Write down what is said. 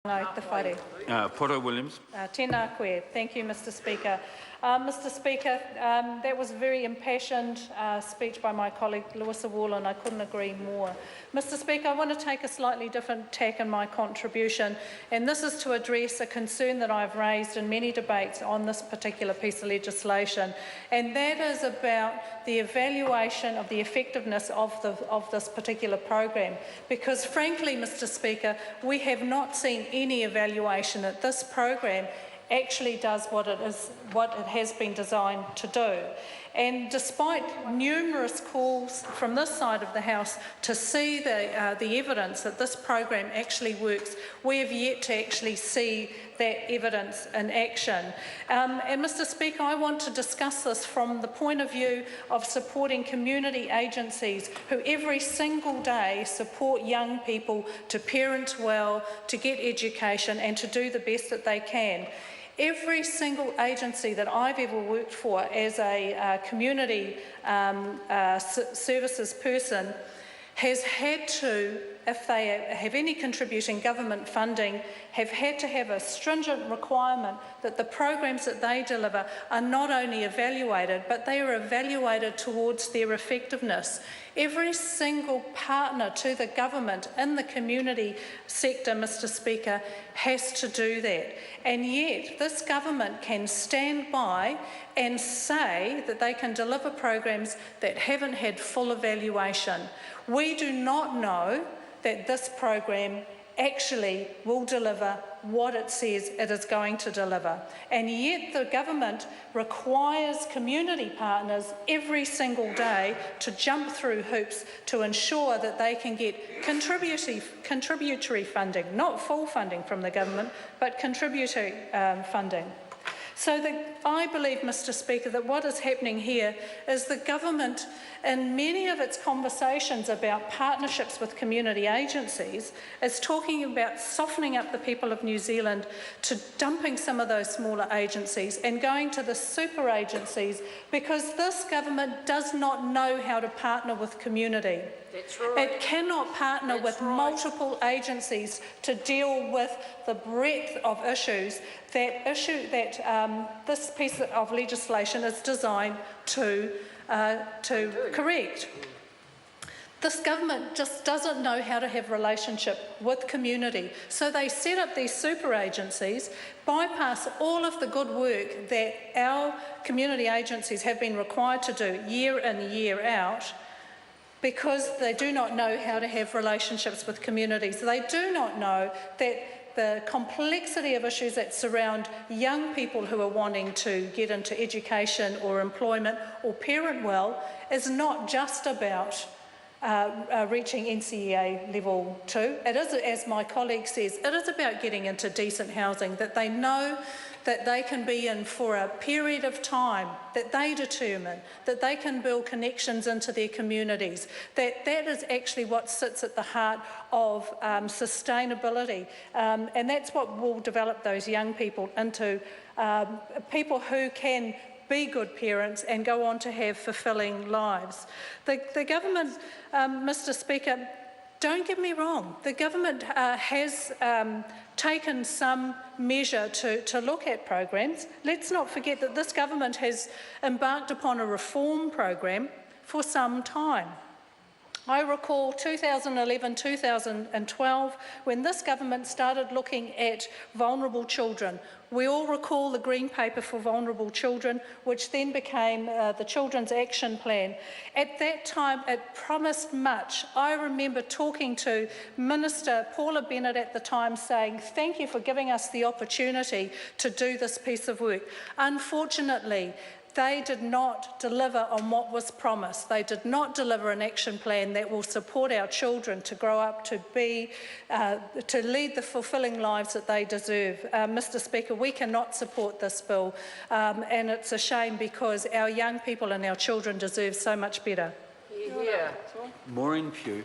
Te whare. Poto Williams. Tēnā koe. Thank you, Mr Speaker. Mr Speaker, that was a very impassioned speech by my colleague Lewis Wall, and I couldn't agree more. Mr Speaker, I want to take a slightly different tack in my contribution, and this is to address a concern that I've raised in many debates on this particular piece of legislation, and that is about the evaluation of the effectiveness of this particular program. Because frankly, Mr Speaker, we have not seen any evaluation that this program actually does what it has been designed to do. And despite numerous calls from this side of the House to see the evidence that this program actually works, we have yet to actually see that evidence in action. And Mr Speaker, I want to discuss this from the point of view of supporting community agencies who every single day support young people to parent well, to get education and to do the best that they can. Every single agency that I've ever worked for as a community services person has had to, if they have any contributing government funding, have had to have a stringent requirement that the programs that they deliver are not only evaluated, but they are evaluated towards their effectiveness. Every single partner to the government in the community sector, Mr Speaker, has to do that. And yet this government can stand by and say that they can deliver programs that haven't had full evaluation. We do not know that this program actually will deliver what it says it is going to deliver. And yet the government requires community partners every single day to jump through hoops to ensure that they can get contributory funding, not full funding from the government, but contributory funding. So I believe, Mr Speaker, that what is happening here is the government, in many of its conversations about partnerships with community agencies, is talking about softening up the people of New Zealand to dumping some of those smaller agencies and going to the super agencies, because this government does not know how to partner with community. That's right. It cannot partner with multiple agencies to deal with the breadth of issues that this piece of legislation is designed to correct. This government just doesn't know how to have a relationship with community. So they set up these super agencies, bypass all of the good work that our community agencies have been required to do year in, year out, because they do not know how to have relationships with communities. They do not know that the complexity of issues that surround young people who are wanting to get into education or employment or parent well is not just about reaching NCEA level 2. It is, as my colleague says, it is about getting into decent housing that they know that they can be in for a period of time that they determine, that they can build connections into their communities, that is actually what sits at the heart of sustainability. And that's what will develop those young people into people who can be good parents and go on to have fulfilling lives. The government, Mr Speaker, don't get me wrong, the government has taken some measure to look at programs. Let's not forget that this government has embarked upon a reform program for some time. I recall 2011-2012 when this government started looking at vulnerable children. We all recall the Green Paper for Vulnerable Children, which then became the Children's Action Plan. At that time, it promised much. I remember talking to Minister Paula Bennett at the time saying, "Thank you for giving us the opportunity to do this piece of work." Unfortunately, they did not deliver on what was promised. They did not deliver an action plan that will support our children to grow up to be, to lead the fulfilling lives that they deserve. Mr Speaker, we cannot support this bill, and it's a shame because our young people and our children deserve so much better. Yeah. Maureen Pugh.